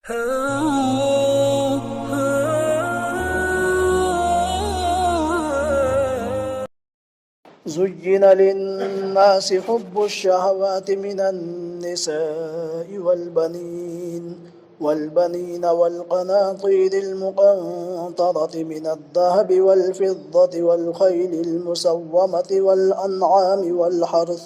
زين للناس حب الشهوات من النساء والبنين والقناطير المقنطرة من الذهب والفضة والخيل المسومة والأنعام والحرث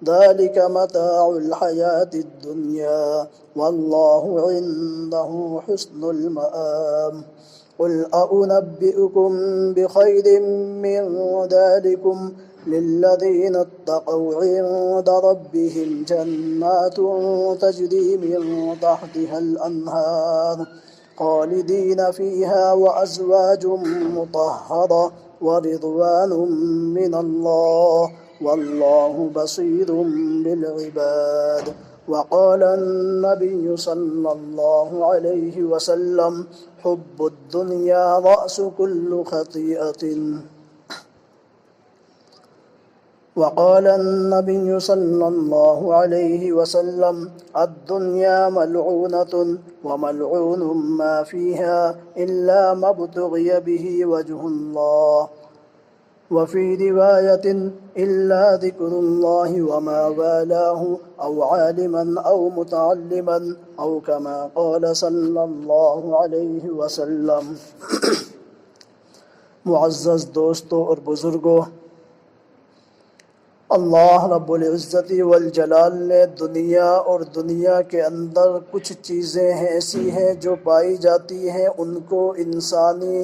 ذلك متاع الحياة الدنيا والله عنده حسن المآب قل أنبئكم بخير من ذلكم للذين اتقوا عند ربهم جنات تجري من تحتها الأنهار خالدين فيها وأزواج مطهرة ورضوان من الله والله بصير بالعباد. وقال النبي صلى الله عليه وسلم حب الدنيا رأس كل خطيئة. وقال النبي صلى الله عليه وسلم الدنيا ملعونة وملعون ما فيها إلا ما ابتغي به وجه الله، وفي رواية إلا ذكر الله وما والاه أو عالما أو متعلما أو كما قال صلى الله عليه وسلم. معزز دوستوں اور بزرگوں، اللہ رب العزت والجلال نے دنیا اور دنیا کے اندر کچھ چیزیں ایسی ہیں جو پائی جاتی ہیں، ان کو انسانی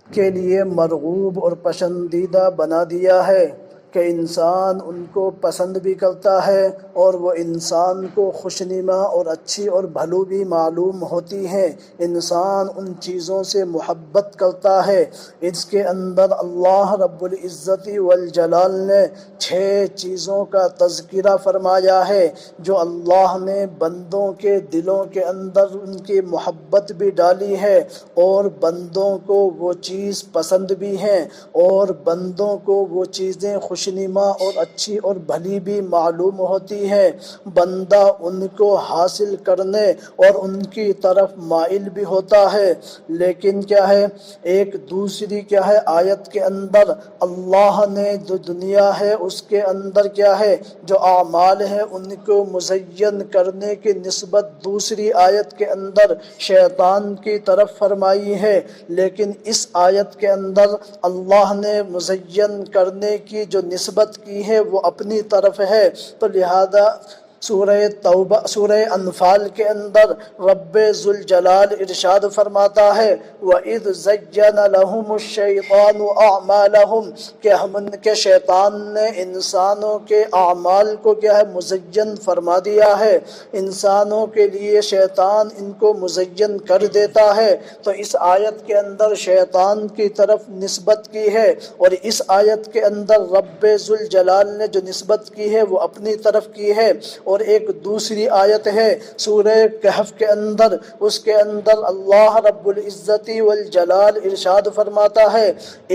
کے لیے مرغوب اور پسندیدہ بنا دیا ہے کہ انسان ان کو پسند بھی کرتا ہے اور وہ انسان کو خوشنما اور اچھی اور بھلو بھی معلوم ہوتی ہیں، انسان ان چیزوں سے محبت کرتا ہے۔ اس کے اندر اللہ رب العزت والجلال نے 6 چیزوں کا تذکرہ فرمایا ہے جو اللہ نے بندوں کے دلوں کے اندر ان کی محبت بھی ڈالی ہے اور بندوں کو وہ چیز پسند بھی ہیں اور بندوں کو وہ چیزیں خوشنما اور اچھی اور بھلی بھی معلوم ہوتی ہے، بندہ ان کو حاصل کرنے اور ان کی طرف مائل بھی ہوتا ہے۔ لیکن کیا ہے، ایک دوسری کیا ہے، آیت کے اندر اللہ نے جو دنیا ہے اس کے اندر کیا ہے، جو اعمال ہیں ان کو مزین کرنے کی نسبت دوسری آیت کے اندر شیطان کی طرف فرمائی ہے، لیکن اس آیت کے اندر اللہ نے مزین کرنے کی جو نسبت کی ہے وہ اپنی طرف ہے، تو لہذا سورہ انفال کے اندر رب ذوالجلال ارشاد فرماتا ہے وَإِذْ زَيَّنَ لَهُمُ الشَّيْطَانُ أَعْمَالَهُمْ کہ شیطان نے انسانوں کے اعمال کو کیا ہے، مزین فرما دیا ہے، انسانوں کے لیے شیطان ان کو مزین کر دیتا ہے، تو اس آیت کے اندر شیطان کی طرف نسبت کی ہے اور اس آیت کے اندر رب ذوالجلال نے جو نسبت کی ہے وہ اپنی طرف کی ہے۔ اور ایک دوسری آیت ہے سورہ کہف کے اندر، اس کے اندر اللہ رب العزت والجلال ارشاد فرماتا ہے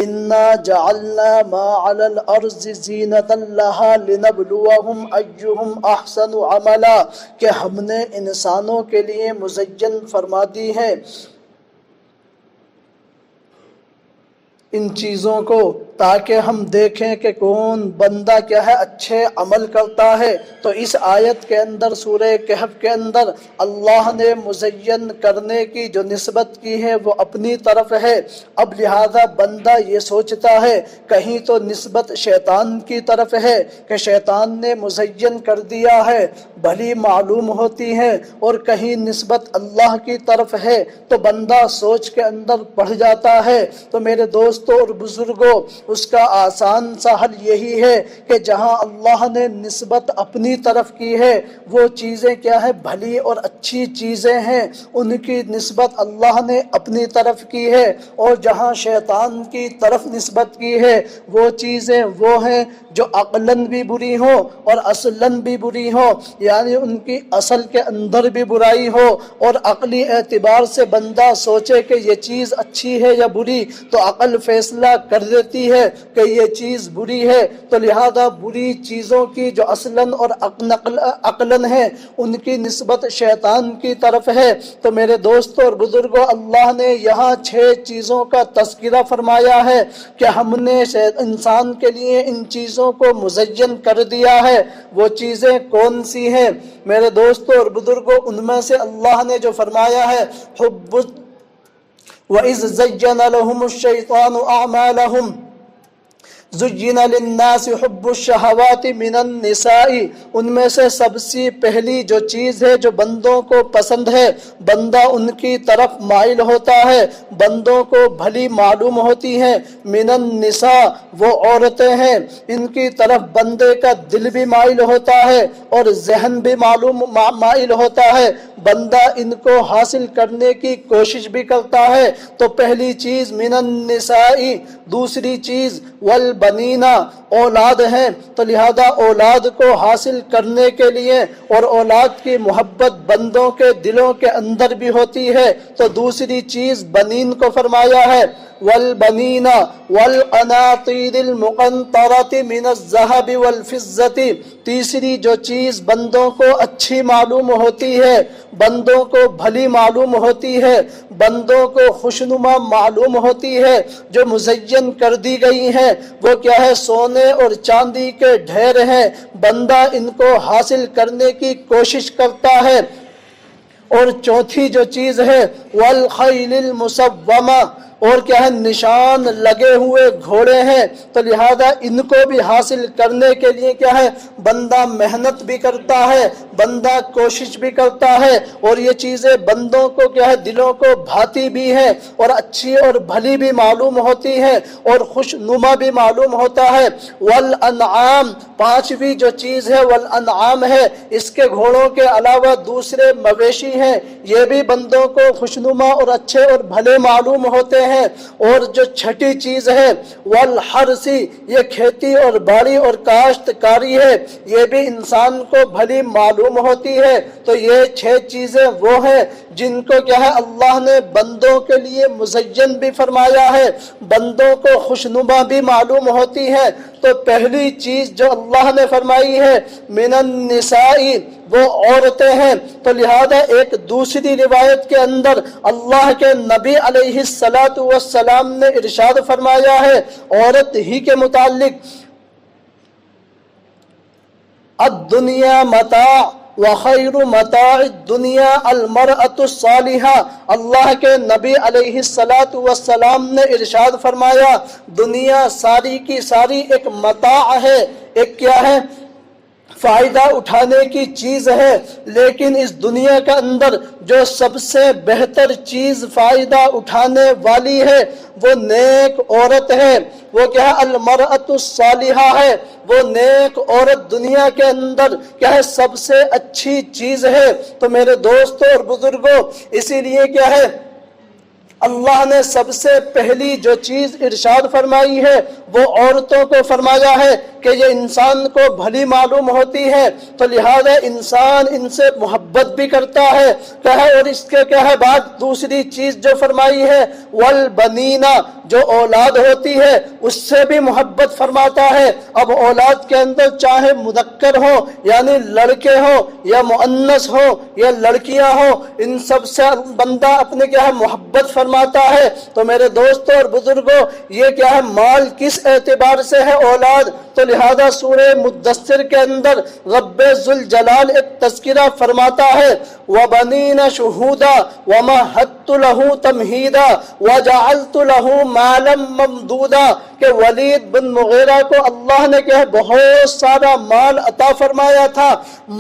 اِنَّا جَعَلْنَا مَا عَلَى الْأَرْضِ زِينَةً لَهَا لِنَبْلُوَهُمْ أَيُّهُمْ أَحْسَنُ عَمَلًا کہ ہم نے انسانوں کے لیے مزین فرما دی ہے ان چیزوں کو تاکہ ہم دیکھیں کہ کون بندہ کیا ہے اچھے عمل کرتا ہے۔ تو اس آیت کے اندر سورہ کہف کے اندر اللہ نے مزین کرنے کی جو نسبت کی ہے وہ اپنی طرف ہے۔ اب لہذا بندہ یہ سوچتا ہے کہیں تو نسبت شیطان کی طرف ہے کہ شیطان نے مزین کر دیا ہے، بھلی معلوم ہوتی ہے، اور کہیں نسبت اللہ کی طرف ہے، تو بندہ سوچ کے اندر پڑ جاتا ہے۔ تو میرے دوستوں اور بزرگوں، اس کا آسان سا حل یہی ہے کہ جہاں اللہ نے نسبت اپنی طرف کی ہے وہ چیزیں کیا ہے، بھلی اور اچھی چیزیں ہیں، ان کی نسبت اللہ نے اپنی طرف کی ہے، اور جہاں شیطان کی طرف نسبت کی ہے وہ چیزیں وہ ہیں جو عقلاً بھی بری ہوں اور اصلاً بھی بری ہوں، یعنی ان کی اصل کے اندر بھی برائی ہو، اور عقلی اعتبار سے بندہ سوچے کہ یہ چیز اچھی ہے یا بری، تو عقل فیصلہ کر دیتی ہے کہ یہ چیز بری ہے، تو لہذا بری چیزوں کی جو اصلاً اور عقلاً ہے ان کی نسبت شیطان کی طرف ہے۔ تو میرے دوستوں اور بزرگوں، اللہ نے یہاں 6 چیزوں کا تذکرہ فرمایا ہے کہ ہم نے انسان کے لیے ان چیزوں کو مزین کر دیا ہے۔ وہ چیزیں کون سی ہیں میرے دوستوں اور بزرگوں؟ ان میں سے اللہ نے جو فرمایا ہے وَإِذْ زَيَّنَ لَهُمُ الشَّيْطَانُ أَعْمَالَهُمْ زُيِّنَ لِلنَّاسِ حُبُّ الشَّهَوَاتِ مِنَ النِّسَاءِ، ان میں سے سب سے پہلی جو چیز ہے جو بندوں کو پسند ہے، بندہ ان کی طرف مائل ہوتا ہے، بندوں کو بھلی معلوم ہوتی ہے، من النساء وہ عورتیں ہیں، ان کی طرف بندے کا دل بھی مائل ہوتا ہے اور ذہن بھی مائل ہوتا ہے، بندہ ان کو حاصل کرنے کی کوشش بھی کرتا ہے۔ تو پہلی چیز من النساء، دوسری چیز والبنینا اولاد ہیں، تو لہذا اولاد کو حاصل کرنے کے لیے اور اولاد کی محبت بندوں کے دلوں کے اندر بھی ہوتی ہے، تو دوسری چیز بنین کو فرمایا ہے، والبنین والقناطیر المقنطرۃ من الذهب والفضة، تیسری جو چیز بندوں کو اچھی معلوم ہوتی ہے، بندوں کو بھلی معلوم ہوتی ہے، بندوں کو خوشنما معلوم ہوتی ہے، جو مزین کر دی گئی ہیں، وہ کیا ہے؟ سونے اور چاندی کے ڈھیر ہیں، بندہ ان کو حاصل کرنے کی کوشش کرتا ہے۔ اور چوتھی جو چیز ہے والخیل المسومہ، اور کیا ہے؟ نشان لگے ہوئے گھوڑے ہیں، تو لہذا ان کو بھی حاصل کرنے کے لیے کیا ہے؟ بندہ محنت بھی کرتا ہے، بندہ کوشش بھی کرتا ہے، اور یہ چیزیں بندوں کو کیا ہے؟ دلوں کو بھاتی بھی ہے اور اچھی اور بھلی بھی معلوم ہوتی ہے اور خوشنما بھی معلوم ہوتا ہے۔ والانعام، پانچویں جو چیز ہے والانعام ہے، اس کے گھوڑوں کے علاوہ دوسرے مویشی ہیں، یہ بھی بندوں کو خوشنما اور اچھے اور بھلے معلوم ہوتے ہیں۔ اور جو چھٹی چیز ہے والحرثی، یہ کھیتی اور باڑی اور کاشتکاری ہے، یہ بھی انسان کو بھلی معلوم ہوتی ہے۔ تو یہ 6 چیزیں وہ ہیں جن کو کیا ہے؟ اللہ نے بندوں کے لیے مزین بھی فرمایا ہے، بندوں کو خوشنما بھی معلوم ہوتی ہے۔ تو پہلی چیز جو اللہ نے فرمائی ہے من النساء، وہ عورتیں ہیں، تو لہذا ایک دوسری روایت کے اندر اللہ کے نبی علیہ السلام نے ارشاد فرمایا ہے عورت ہی کے متعلق، الدنیا متاع وخیر متاع الدنیا المرأة الصالحہ، اللہ کے نبی علیہ السلام نے ارشاد فرمایا دنیا ساری کی ساری ایک متاع ہے، ایک کیا ہے؟ فائدہ اٹھانے کی چیز ہے، لیکن اس دنیا کے اندر جو سب سے بہتر چیز فائدہ اٹھانے والی ہے وہ نیک عورت ہے، وہ کیا ہے؟ المرأة الصالحہ ہے، وہ نیک عورت دنیا کے اندر کیا ہے؟ سب سے اچھی چیز ہے۔ تو میرے دوستوں اور بزرگوں، اسی لیے کیا ہے؟ اللہ نے سب سے پہلی جو چیز ارشاد فرمائی ہے وہ عورتوں کو فرمایا ہے کہ یہ انسان کو بھلی معلوم ہوتی ہے، تو لہذا انسان ان سے محبت بھی کرتا ہے، اور اس کے کیا ہے بعد دوسری چیز جو فرمائی ہے والبنینا، جو اولاد ہوتی ہے اس سے بھی محبت فرماتا ہے۔ اب اولاد کے اندر چاہے مذکر ہو یعنی لڑکے ہو یا مؤنث ہو یا لڑکیاں ہو، ان سب سے بندہ اپنے کیا ہے؟ محبت فرماتا ہے۔ تو میرے دوستوں اور بزرگوں، یہ کیا ہے؟ مال کس اعتبار سے ہے اولاد؟ تو لہذا سورہ مدثر کے اندر رب ذوالجلال ایک تذکرہ فرماتا ہے وَبَنِينَ شُهُودًا وَمَهَّدتُّ لَهُ تَمْهِيدًا وَجَعَلْتُ لَهُ مَالًا مَمْدُودًا، کہ ولید بن مغیرہ کو اللہ نے کیا ہے؟ بہت سارا مال عطا فرمایا تھا،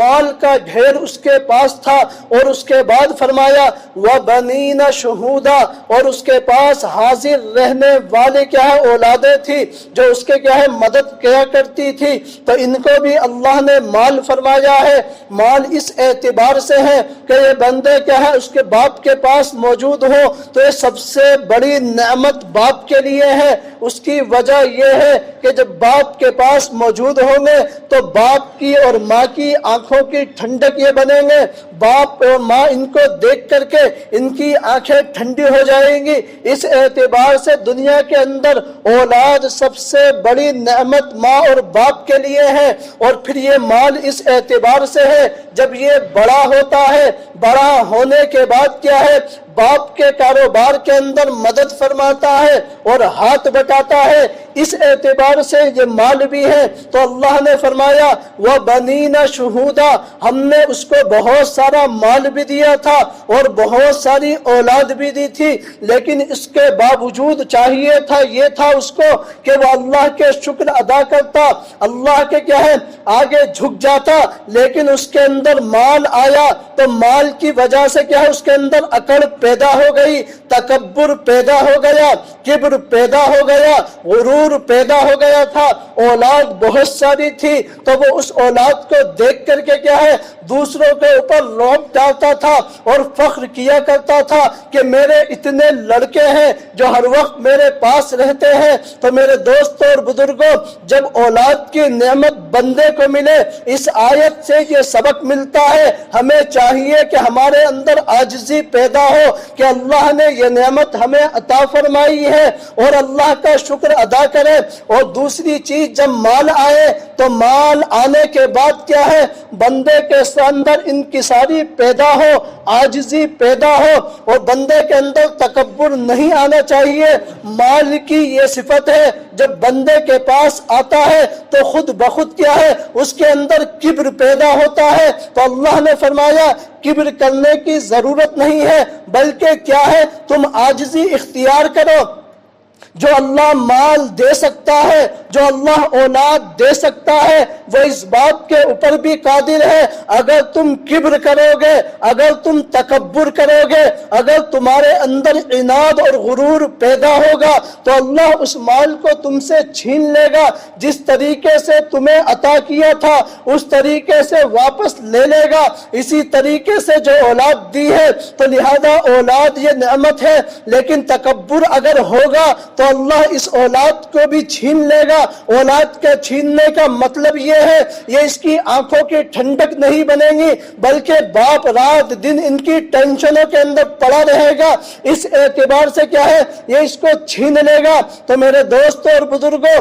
مال کا ڈھیر اس کے پاس تھا، اور اس کے بعد فرمایا وَبَنِينَ شُهُودًا، اور اس کے پاس حاضر رہنے والے کیا ہے؟ اولادیں تھی جو اس کے کیا ہے؟ مدد کیا کرتی تھی۔ تو ان کو بھی اللہ نے مال فرمایا ہے۔ مال اس اعتبار سے ہے کہ یہ بندے کیا ہے؟ اس کے باپ کے پاس موجود ہو تو یہ سب سے بڑی نعمت باپ کے لیے ہے، اس کی وجہ یہ ہے کہ جب باپ کے پاس موجود ہوں گے تو باپ کی اور ماں کی آنکھوں کی ٹھنڈک یہ بنیں گے، باپ اور ماں ان کو دیکھ کر کے ان کی آنکھیں ٹھنڈی ہو جائیں گی۔ اس اعتبار سے دنیا کے اندر اولاد سب سے بڑی نعمت ماں اور باپ کے لیے ہے، اور پھر یہ مال اس اعتبار سے ہے جب یہ بڑا ہوتا ہے، بڑا ہونے کے بعد کیا ہے، باپ کے کاروبار کے اندر مدد فرماتا ہے اور ہاتھ بٹاتا ہے، اس اعتبار سے یہ مال بھی ہے۔ تو اللہ نے فرمایا وَبَنِينَ شُهُودًا، ہم نے اس کو بہت سارا مال بھی دیا تھا اور بہت ساری اولاد بھی دی تھی، لیکن اس کے باوجود چاہیے تھا یہ تھا اس کو کہ وہ اللہ کے شکر ادا کرتا، اللہ کے کیا ہے آگے جھک جاتا، لیکن اس کے اندر مال آیا تو مال کی وجہ سے کیا ہے اس کے اندر اکڑ پیدا ہو گئی، تکبر پیدا ہو گیا، کبر پیدا ہو گیا، غرور پیدا ہو گیا تھا، اولاد بہت ساری تھی تو وہ اس اولاد کو دیکھ کر کے کیا ہے دوسروں کے اوپر روپ ڈالتا تھا اور فخر کیا کرتا تھا کہ میرے اتنے لڑکے ہیں جو ہر وقت میرے پاس رہتے ہیں۔ تو میرے دوستوں اور بزرگوں، جب اولاد کی نعمت بندے کو ملے، اس آیت سے یہ سبق ملتا ہے، ہمیں چاہیے کہ ہمارے اندر عاجزی پیدا ہو کہ اللہ نے یہ نعمت ہمیں عطا فرمائی ہے اور اللہ کا شکر ادا کرے۔ اور دوسری چیز، جب مال آئے تو مال آنے کے بعد کیا ہے بندے کے اندر انکساری پیدا ہو، عاجزی پیدا ہو، اور بندے کے اندر تکبر نہیں آنا چاہیے۔ مال کی یہ صفت ہے جب بندے کے پاس آتا ہے تو خود بخود کیا ہے اس کے اندر کبر پیدا ہوتا ہے۔ تو اللہ نے فرمایا کبر کرنے کی ضرورت نہیں ہے، بلکہ کیا ہے تم عاجزی اختیار کرو۔ جو اللہ مال دے سکتا ہے، جو اللہ اولاد دے سکتا ہے، وہ اس بات کے اوپر بھی قادر ہے، اگر تم کبر کرو گے، اگر تم تکبر کرو گے، اگر تمہارے اندر عناد اور غرور پیدا ہوگا تو اللہ اس مال کو تم سے چھین لے گا، جس طریقے سے تمہیں عطا کیا تھا اس طریقے سے واپس لے لے گا۔ اسی طریقے سے جو اولاد دی ہے تو لہذا اولاد یہ نعمت ہے، لیکن تکبر اگر ہوگا تو اللہ اس اولاد کو بھی چھین لے گا۔ اولاد کے چھیننے کا مطلب یہ ہے یہ اس کی آنکھوں کی ٹھنڈک نہیں بنے گی، بلکہ باپ رات دن ان کی ٹینشنوں کے اندر پڑا رہے گا، اس اعتبار سے کیا ہے یہ اس کو چھین لے گا۔ تو میرے دوستوں اور بزرگوں،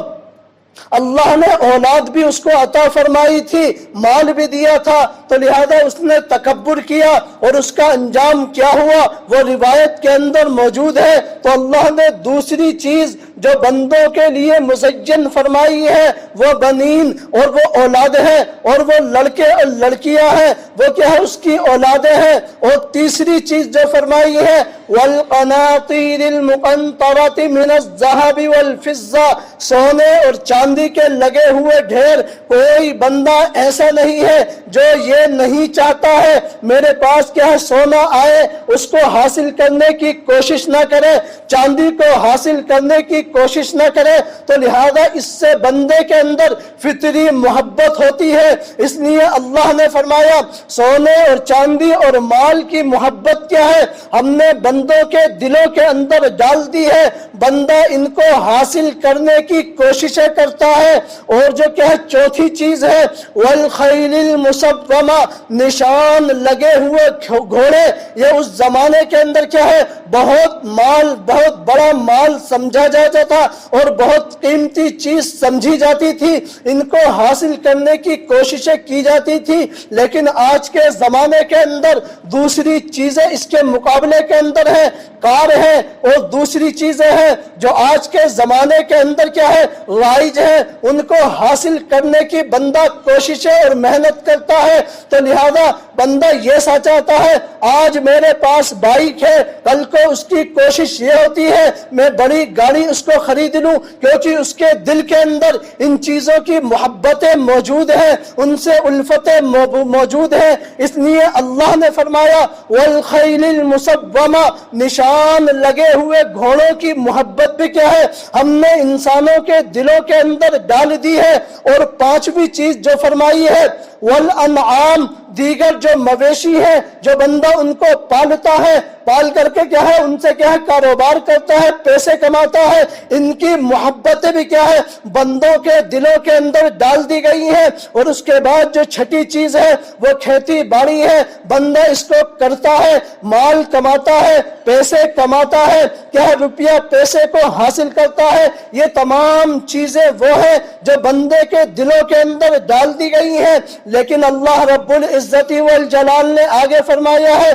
اللہ نے اولاد بھی اس کو عطا فرمائی تھی، مال بھی دیا تھا، تو لہذا اس نے تکبر کیا اور اس کا انجام کیا ہوا وہ روایت کے اندر موجود ہے۔ تو اللہ نے دوسری چیز جو بندوں کے لیے مزین فرمائی ہے وہ بنین اور وہ اولاد ہے، اور وہ لڑکے اور لڑکیاں ہیں، وہ کیا ہے اس کی اولادیں ہیں۔ اور تیسری چیز جو فرمائی ہے والقناطیر المقنطرۃ من الذهب والفضہ، سونے اور چاندی کے لگے ہوئے ڈھیر۔ کوئی بندہ ایسا نہیں ہے جو یہ نہیں چاہتا ہے میرے پاس کیا ہے سونا آئے، اس کو حاصل کرنے کی کوشش نہ کرے، چاندی کو حاصل کرنے کی کوشش نہ کرے۔ تو لہذا اس سے بندے کے اندر فطری محبت ہوتی ہے، اس لیے اللہ نے فرمایا سونے اور چاندی اور مال کی محبت کیا ہے ہم نے بندوں کے دلوں کے اندر ڈال دی ہے، بندہ ان کو حاصل کرنے کی کوششیں کرتا ہے۔ اور جو کیا ہے چوتھی چیز ہے والخیل المسومہ، نشان لگے ہوئے گھوڑے، یہ اس زمانے کے اندر کیا ہے بہت مال، بہت بڑا مال سمجھا جاتا تھا اور بہت قیمتی چیز سمجھی جاتی تھی، ان کو حاصل کرنے کی کوششیں کی جاتی تھی۔ لیکن آج کے زمانے کے اندر دوسری چیزیں اس کے مقابلے کے اندر ہیں، کار ہے اور دوسری چیزیں ہیں جو آج کے زمانے کے اندر کیا ہے رائج ہے، ان کو حاصل کرنے کی بندہ کوششیں اور محنت کرتا ہے۔ تو لہذا بندہ یہ چاہتا ہے آج میرے پاس بائک ہے، کل کو اس کی کوشش یہ ہوتی ہے میں بڑی گاڑی اس کو خرید لوں، کیونکہ اس کے دل کے اندر ان چیزوں کی محبتیں موجود ہیں، ان سے الفتیں موجود ہیں۔ اس لیے اللہ نے فرمایا والخیل المسومہ، نشان لگے ہوئے گھوڑوں کی محبت بھی کیا ہے ہم نے انسانوں کے دلوں کے اندر ڈال دی ہے۔ اور پانچویں چیز جو فرمائی ہے والانعام، دیگر جو مویشی ہیں جو بندہ ان کو پالتا ہے، پال کر کے کیا ہے ان سے کیا ہے کاروبار کرتا ہے، پیسے کماتا ہے، ان کی محبتیں بھی کیا ہے بندوں کے دلوں کے اندر ڈال دی گئی ہیں۔ اور اس کے بعد جو چھٹی چیز ہے وہ کھیتی باڑی ہے، بندہ اس کو کرتا ہے، مال کماتا ہے، پیسے کماتا ہے، کیا ہے روپیہ پیسے کو حاصل کرتا ہے۔ یہ تمام چیزیں وہ ہیں جو بندے کے دلوں کے اندر ڈال دی گئی ہیں، لیکن اللہ رب العزت والجلال نے آگے فرمایا ہے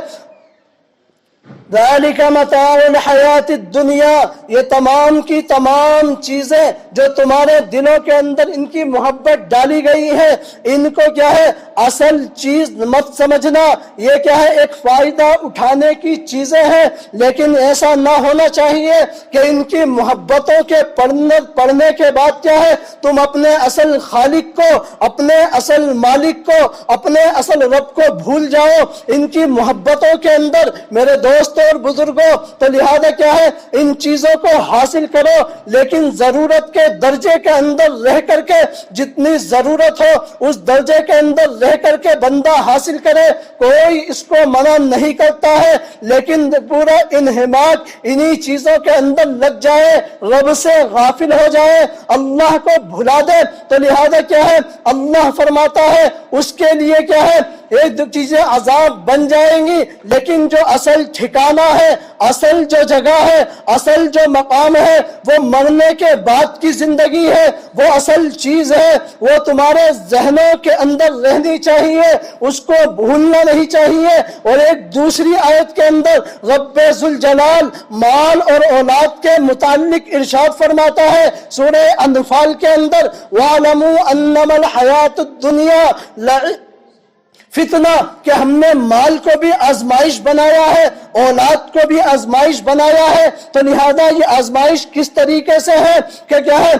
ذالک متاع الحیات الدنیا، یہ تمام کی تمام چیزیں جو تمہارے دلوں کے اندر ان کی محبت ڈالی گئی ہے، ان کو کیا ہے اصل چیز مت سمجھنا، یہ کیا ہے ایک فائدہ اٹھانے کی چیزیں ہیں، لیکن ایسا نہ ہونا چاہیے کہ ان کی محبتوں کے پڑھنے کے بعد کیا ہے تم اپنے اصل خالق کو، اپنے اصل مالک کو، اپنے اصل رب کو بھول جاؤ۔ ان کی محبتوں کے اندر میرے دوست اور بزرگوں تو لہذا کیا ہے ان چیزوں کو حاصل کرو، لیکن ضرورت کے درجے کے اندر رہ کر کے، جتنی ضرورت ہو اس درجے کے اندر رہ کر کے بندہ حاصل کرے، کوئی اس کو منع نہیں کرتا ہے، لیکن پورا انہماک انہی چیزوں کے اندر لگ جائے، رب سے غافل ہو جائے، اللہ کو بھلا دے، تو لہذا کیا ہے اللہ فرماتا ہے اس کے لیے کیا ہے ایک دو چیزیں عذاب بن جائیں گی، لیکن جو اصل ٹھکانہ ہے، اصل جو جگہ ہے، اصل جو مقام ہے وہ مرنے کے بعد کی زندگی ہے، وہ اصل چیز ہے، وہ تمہارے ذہنوں کے اندر رہنی چاہیے، اس کو بھولنا نہیں چاہیے۔ اور ایک دوسری آیت کے اندر رب ذوالجلال مال اور اولاد کے متعلق ارشاد فرماتا ہے سورہ انفال کے اندر وَاعْلَمُوا أَنَّمَا الْحَيَاةُ الدُّنْيَا فتنہ، کہ ہم نے مال کو بھی آزمائش بنایا ہے، اولاد کو بھی آزمائش بنایا ہے، تو لہذا یہ آزمائش کس طریقے سے ہے کہ کیا ہے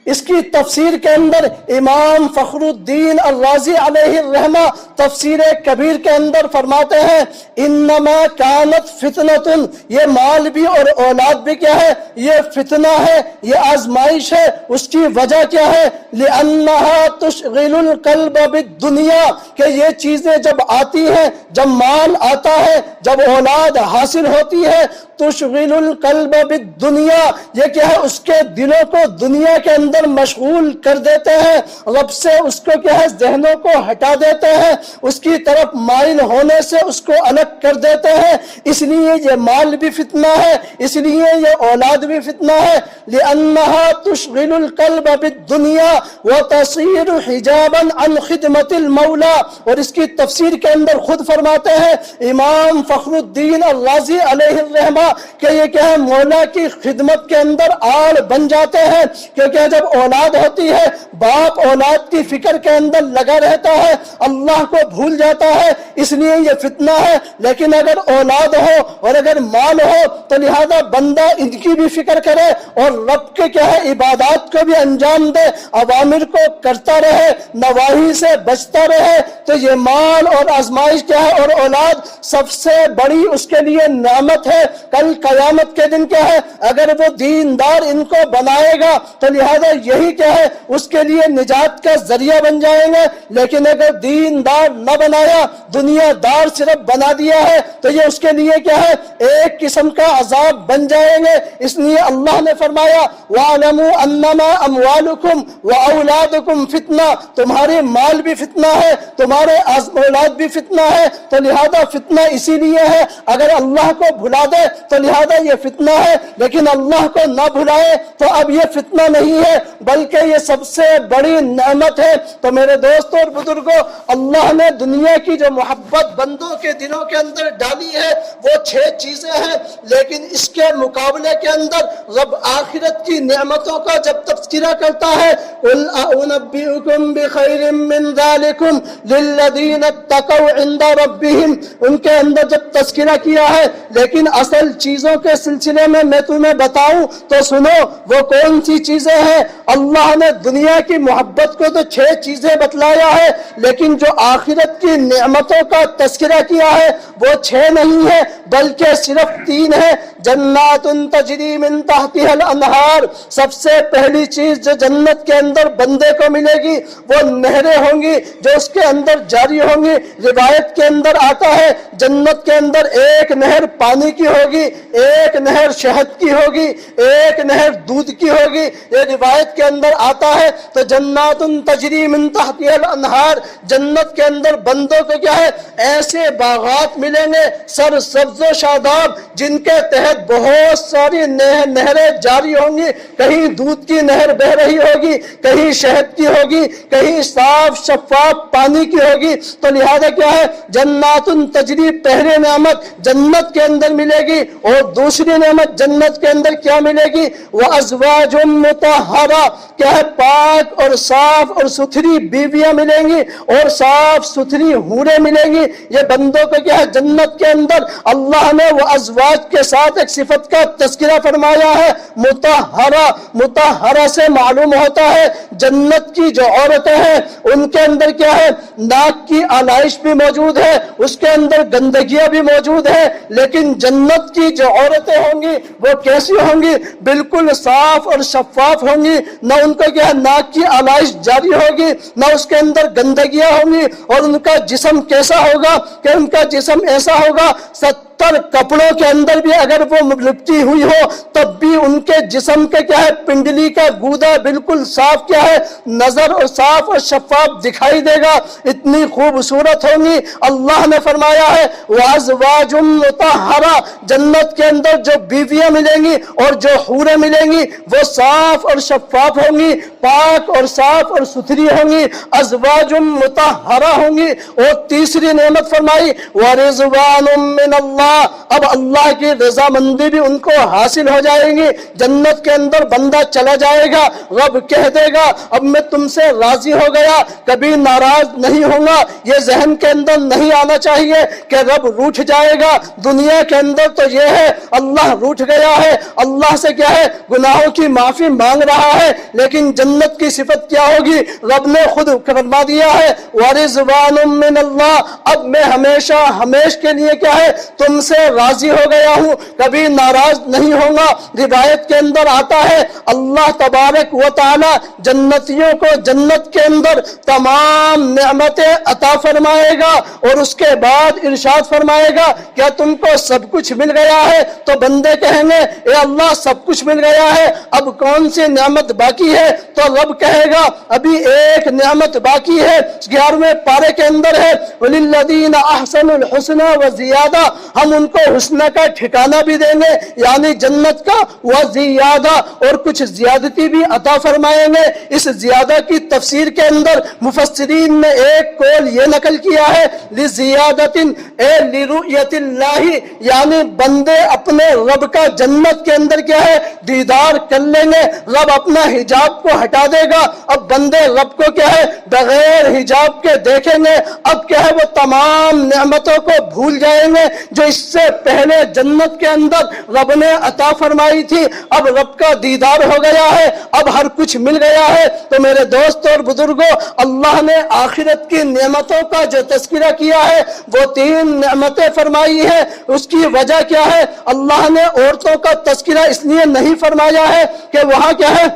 اس کی تفسیر کے اندر امام فخر الدین الرازی علیہ الرحمہ تفسیر کبیر کے اندر فرماتے ہیں انما کانت فتنۃ، یہ مال بھی اور اولاد بھی کیا ہے یہ فتنہ ہے، یہ آزمائش ہے۔ اس کی وجہ کیا ہے لأنہا تشغل القلب بالدنیا، کہ یہ چیزیں جب آتی ہیں، جب مال آتا ہے، جب اولاد حاصل ہوتی ہے، تشغل القلب بالدنیا، یہ کیا ہے اس کے دلوں کو دنیا کے اندر مشغول کر دیتے ہیں، رب سے اس کو کیا ہے ذہنوں کو ہٹا دیتے ہیں، اس کی طرف مائل ہونے سے اس کو الگ کر دیتے ہیں۔ اس لیے یہ مال بھی فتنہ ہے، اس لیے یہ اولاد بھی فتنہ ہے، لأنها تشغل القلب بالدنیا وتصير حجابا عن خدمت المولا۔ اور اس کی تفسیر کے اندر خود فرماتے ہیں امام فخر الدین الرازی علیہ الرحمہ کہ یہ کیا ہے مولا کی خدمت کے اندر آڑ بن جاتے ہیں، کیونکہ جب اولاد ہوتی ہے باپ اولاد کی فکر کے اندر لگا رہتا ہے، اللہ کو بھول جاتا ہے، اس لیے یہ فتنہ ہے۔ لیکن اگر اولاد ہو اور اگر مال ہو تو لہذا بندہ ان کی بھی فکر کرے اور رب کے کیا ہے عبادات کو بھی انجام دے، اوامر کو کرتا رہے، نواہی سے بچتا رہے، تو یہ مال اور آزمائش کیا ہے اور اولاد سب سے بڑی اس کے لیے نعمت ہے۔ کل قیامت کے دن کیا ہے اگر وہ دیندار ان کو بنائے گا تو لہذا یہی کیا ہے اس کے لیے نجات کا ذریعہ بن جائیں گے، لیکن اگر دیندار نہ بنایا، دنیا دار صرف بنا دیا ہے تو یہ اس کے لیے کیا ہے ایک قسم کا عذاب بن جائیں گے۔ اس لیے اللہ نے فرمایا وَاعْلَمُوا أَنَّمَا أَمْوَالُكُمْ وَأَوْلَادُكُمْ فِتْنَةٌ، تمہارے مال بھی فتنہ ہے، تمہارے اولاد بھی فتنہ ہے، تو لہذا فتنہ اسی لیے ہے اگر اللہ کو بھلا دے تو لہذا یہ فتنہ ہے، لیکن اللہ کو نہ بھلائے تو اب یہ فتنہ نہیں ہے بلکہ یہ سب سے بڑی نعمت ہے۔ تو میرے دوستوں اور بزرگوں، اللہ نے دنیا کی جو محبت بندوں کے دلوں کے اندر ڈالی ہے وہ 6 چیزیں ہیں، لیکن اس کے مقابلے کے اندر رب آخرت کی نعمتوں کا جب تذکرہ کرتا ہے قُلْ أَنَبِّئُكُمْ بِخَيْرٍ مِّن ذَلِكُمْ لِلَّذِينَ اتَّقَوْا عِندَ رَبِّهِمْ، ان کے اندر جب تذکرہ کیا ہے، لیکن اصل چیزوں کے سلسلے میں تمہیں بتاؤں تو سنو وہ کون سی چیزیں ہیں اللہ نے دنیا کی محبت کو تو 6 چیزیں بتلایا ہے، لیکن جو آخرت کی نعمتوں کا تذکرہ کیا ہے وہ 6 نہیں ہے بلکہ صرف 3 ہے۔ جنات تجری من تحتها الانہار، سب سے پہلی چیز جو جنت کے اندر بندے کو ملے گی وہ نہریں ہوں گی جو اس کے اندر جاری ہوں گی۔ روایت کے اندر آتا ہے جنت کے اندر ایک نہر پانی کی ہوگی، ایک نہر شہد کی ہوگی، ایک نہر دودھ کی ہوگی، یہ روایت کے اندر آتا ہے۔ تو جنات تجری من تحتها الانہار، جنت کے اندر بندوں کو کیا ہے ایسے باغات ملیں گے سر سبز و شاداب، جن کے تحت بہت ساری نہریں جاری ہوں گی، کہیں دودھ کی نہر بہ رہی ہوگی، کہیں شہد کی ہوگی، کہیں صاف شفاف پانی کی ہوگی۔ تو لہذا کیا ہے جنات تجری، پہلی نعمت جنت کے اندر ملے گی، اور دوسری نعمت جنت کے اندر کیا ملے گی؟ وَأَزْوَاجٌ مُطَهَّرَةٌ، کیا ہے پاک اور صاف اور ستھری بیویاں ملیں گی اور صاف ستھری حوریں ملیں گی۔ یہ بندوں کو کیا ہے جنت کے اندر اللہ نے وہ ازواج کے ساتھ ایک صفت کا تذکرہ فرمایا ہے، مطہرہ۔ مطہرہ سے معلوم ہوتا ہے جنت کی جو عورتیں ہیں ان کے اندر کیا ہے ناک کی آلائش بھی موجود ہے، اس کے اندر گندگیاں بھی موجود ہیں، لیکن جنت کی جو عورتیں ہوں گی وہ کیسی ہوں گی؟ بالکل صاف اور شفاف ہوں گی، نہ ان کو کیا ہے ناک کی آلائش جاری ہوگی، نہ اس کے اندر گندگیاں ہوں گی، اور ان کا جسم کیسا ہوگا کہ ان کا جسم ایسا ہوگا 70 کپڑوں کے اندر بھی اگر وہ لپٹی ہوئی ہو تب بھی ان کے جسم کے کیا ہے پنڈلی کا گودا بالکل صاف کیا ہے نظر اور صاف اور شفاف دکھائی دے گا، اتنی خوبصورت ہوں گی۔ اللہ نے فرمایا ہے وَأَزْوَاجٌ مُطَهَّرَةٌ، جنت کے اندر جو بیویاں ملیں گی اور جو حوریں ملیں گی وہ صاف اور شفاف ہوں گی، پاک اور صاف اور ستھری ہوں گی، ازواج مطہرہ ہوں گی۔ اور تیسری نعمت فرمائی وَرِضْوَانٌ مِّنَ اللَّهِ، اب اللہ کی رضامندی بھی ان کو حاصل ہو جائے گی۔ جنت کے اندر بندہ چلا جائے گا، رب کہہ دے گا اب میں تم سے راضی ہو گیا، کبھی ناراض نہیں ہوں گا۔ یہ ذہن کے اندر نہیں آنا چاہیے کہ رب روٹھ جائے گا۔ دنیا کے اندر تو یہ ہے اللہ روٹھ گیا ہے، اللہ سے کیا ہے گناہوں کی معافی مانگ رہا ہے، لیکن جنت کی صفت کیا ہوگی؟ رب نے خود فرما دیا ہے وَرِضْوَانٌ مِّنَ اللَّهِ، اب میں ہمیشہ ہمیش کے لیے کیا ہے تم سے راضی ہو گیا ہوں، کبھی ناراض نہیں ہوں گا۔ روایت کے اندر آتا ہے اللہ تبارک و تعالی جنتیوں کو جنت کے اندر تمام نعمتیں عطا فرمائے گا، اور اس کے بعد ارشاد فرمائے گا کیا تم کو سب کچھ مل گیا ہے؟ تو بندے کہیں گے اے اللہ سب کچھ مل گیا ہے، اب کون سی نعمت باقی ہے؟ تو رب کہے گا ابھی ایک نعمت باقی ہے، 11ویں پارے کے اندر ہے وَلِلَّذِينَ أَحْسَنُوا الْحُسْنَى وَزِيَادَةٌ، ہم ان کو حسنہ کا ٹھکانہ بھی دیں گے یعنی جنت کا، وزیادہ اور کچھ زیادتی بھی عطا فرمائیں گے۔ اس زیادہ کی تفسیر کے اندر مفسرین نے ایک قول یہ نقل کیا ہے لزیادت اے لرؤیت اللہ، یعنی بندے اپنے رب کا جنت کے اندر کیا ہے دیدار کر لیں گے، رب اپنا حجاب کو ہٹا دے گا، اب بندے رب کو کیا ہے بغیر حجاب کے دیکھیں گے، اب کیا ہے وہ تمام نعمتوں کو بھول جائیں گے جو اس سے پہلے جنت کے اندر رب نے عطا فرمائی تھی۔ اب رب کا دیدار ہو گیا ہے، اب ہر کچھ مل گیا ہے۔ تو میرے دوستوں اور بزرگوں، اللہ نے آخرت کی نعمتوں کا جو تذکرہ کیا ہے وہ 3 نعمتیں فرمائی ہے۔ اس کی وجہ کیا ہے؟ اللہ نے عورتوں کا تذکرہ اس لیے نہیں فرمایا ہے کہ وہاں کیا ہے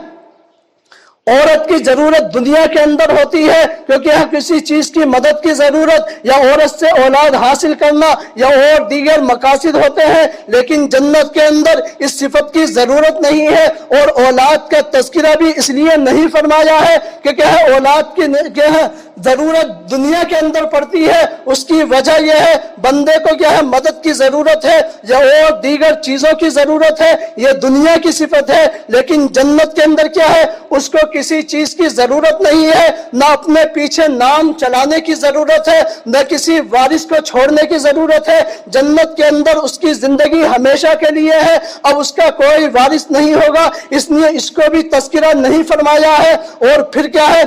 عورت کی ضرورت دنیا کے اندر ہوتی ہے کیونکہ ہر کسی چیز کی مدد کی ضرورت یا عورت سے اولاد حاصل کرنا یا اور دیگر مقاصد ہوتے ہیں، لیکن جنت کے اندر اس صفت کی ضرورت نہیں ہے، اور اولاد کا تذکرہ بھی اس لیے نہیں فرمایا ہے کہ کیا ہے اولاد کی کیا ہے ضرورت دنیا کے اندر پڑتی ہے۔ اس کی وجہ یہ ہے بندے کو کیا ہے مدد کی ضرورت ہے یا اور دیگر چیزوں کی ضرورت ہے، یہ دنیا کی صفت ہے، لیکن جنت کے اندر کیا ہے اس کو کسی چیز کی ضرورت نہیں ہے، نہ اپنے پیچھے نام چلانے کی ضرورت ہے، نہ کسی وارث کو چھوڑنے کی ضرورت ہے۔ جنت کے اندر اس کی زندگی ہمیشہ کے لیے ہے، اب اس کا کوئی وارث نہیں ہوگا، اس لیے اس کو بھی تذکرہ نہیں فرمایا ہے۔ اور پھر کیا ہے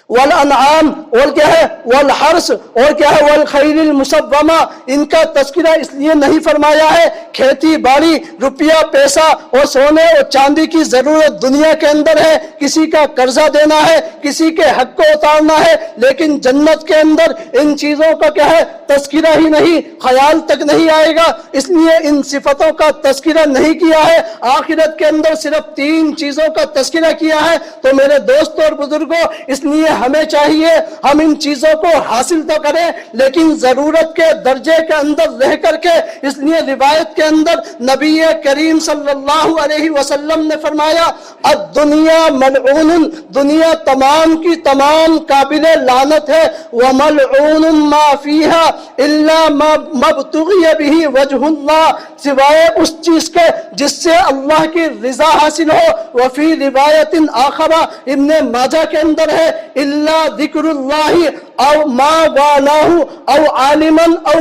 والانعام اور کیا ہے والحرث اور کیا ہے والخیل المسومہ، ان کا تذکرہ اس لیے نہیں فرمایا ہے۔ کھیتی باڑی، روپیہ پیسہ اور سونے اور چاندی کی ضرورت دنیا کے اندر ہے، کسی کا قرضہ دینا ہے، کسی کے حق کو اتارنا ہے، لیکن جنت کے اندر ان چیزوں کا کیا ہے تذکرہ ہی نہیں، خیال تک نہیں آئے گا، اس لیے ان صفتوں کا تذکرہ نہیں کیا ہے۔ آخرت کے اندر صرف 3 چیزوں کا تذکرہ کیا ہے۔ تو میرے دوستوں اور بزرگوں، اس لیے ہمیں چاہیے ہم ان چیزوں کو حاصل تو کریں لیکن ضرورت کے درجے کے اندر رہ کر کے۔ اس لیے روایت کے اندر نبی کریم صلی اللہ علیہ وسلم نے فرمایا الدنیا ملعون، دنیا تمام کی تمام قابل لعنت ہے، وملعون ما فیہا الا ما ابتغی بہ وجہ اللہ، سوائے اس چیز کے جس سے اللہ کی رضا حاصل ہو۔ وفی روایت آخرہ ابن ماجہ کے اندر ہے الا ذکر اللہ او ما والاہ او عالما او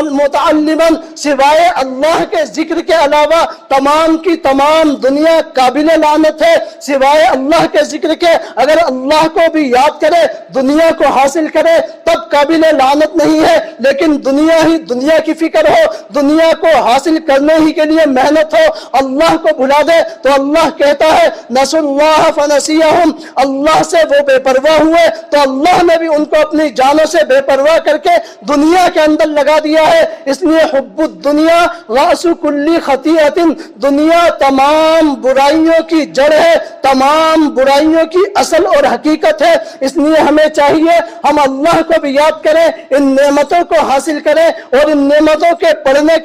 متعلما، سوائے اللہ کے ذکر کے علاوہ تمام کی تمام دنیا قابل لعنت ہے۔ سوائے اللہ کے ذکر کے اگر اللہ کو بھی یاد کرے، دنیا کو حاصل کرے، تب قابل لعنت نہیں ہے، لیکن دنیا کی فکر ہو، دنیا کو حاصل کرنے ہی کے لیے محنت ہو، اللہ کو بھلا دے تو اللہ کہتا ہے نسوا اللہ فنسیہم، اللہ سے وہ بے پرواہ ہوئے تو اللہ نے بھی ان کو اپنی جانوں سے بے پرواہ کر کے دنیا کے اندر لگا دیا ہے۔ اس لیے حب الدنیا رأس کل خطیئۃ، دنیا تمام برائیوں کی جڑ ہے، تمام برائیوں کی اصل اور حقیقت ہے۔ اس لیے ہمیں چاہیے ہم اللہ کو بھی یاد کریں، ان نعمتوں کو حاصل کریں، اور ان نعمتوں کے پڑھنے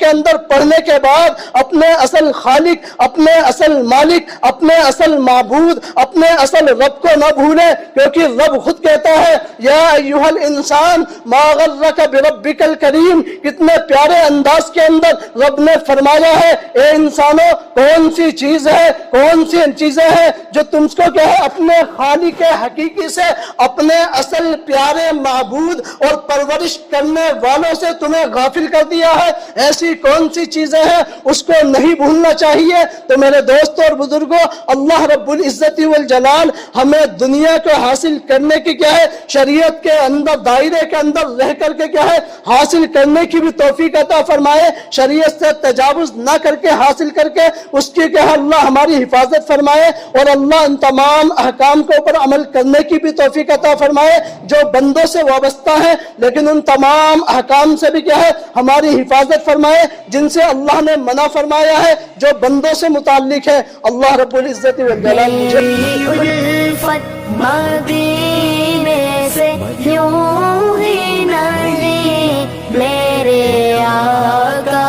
کے بعد اپنے اصل خالق، اپنے اصل مالک، اپنے اصل معبود، اپنے اصل رب کو نہ بھولیں، کیونکہ رب خود کہتا ہے یا ایھا الانسان ما غرک بربک الکریم، کتنے پیارے انداز کے اندر رب نے فرمایا ہے اے انسانوں کون سی چیزیں ہیں جو تم کو کیا ہے اپنے خالق حقیقی سے، اپنے اصل پیارے معبود اور پرورش کرنے والوں سے تمہیں غافل کر دیا ہے، ایسی کون سی چیزیں ہیں اس کو نہیں بھولنا چاہیے۔ تو میرے دوستوں اور بزرگوں، اللہ رب العزت والجلال ہمیں دنیا کو حاصل کرنے کی کیا ہے شریعت کے اندر دائرے کے اندر رہ کر کے کیا ہے حاصل کرنے کی بھی توفیق عطا فرمائے، شریعت سے تجاوز نہ کر کے حاصل کر کے اس کی کیا ہے اللہ ہماری حفاظت فرمائے، اور اللہ ان تمام احکام کے اوپر عمل کرنے کی بھی توفیق عطا فرمائے جو بندوں سے وابستہ ہیں، لیکن ان تمام احکام سے بھی کیا ہے ہماری حفاظت فرمائے جن سے اللہ نے منع فرمایا ہے جو بندوں سے متعلق ہے۔ اللہ رب العزت والجلال الفت مدینے سے یوں ہی نہیں میرے آقا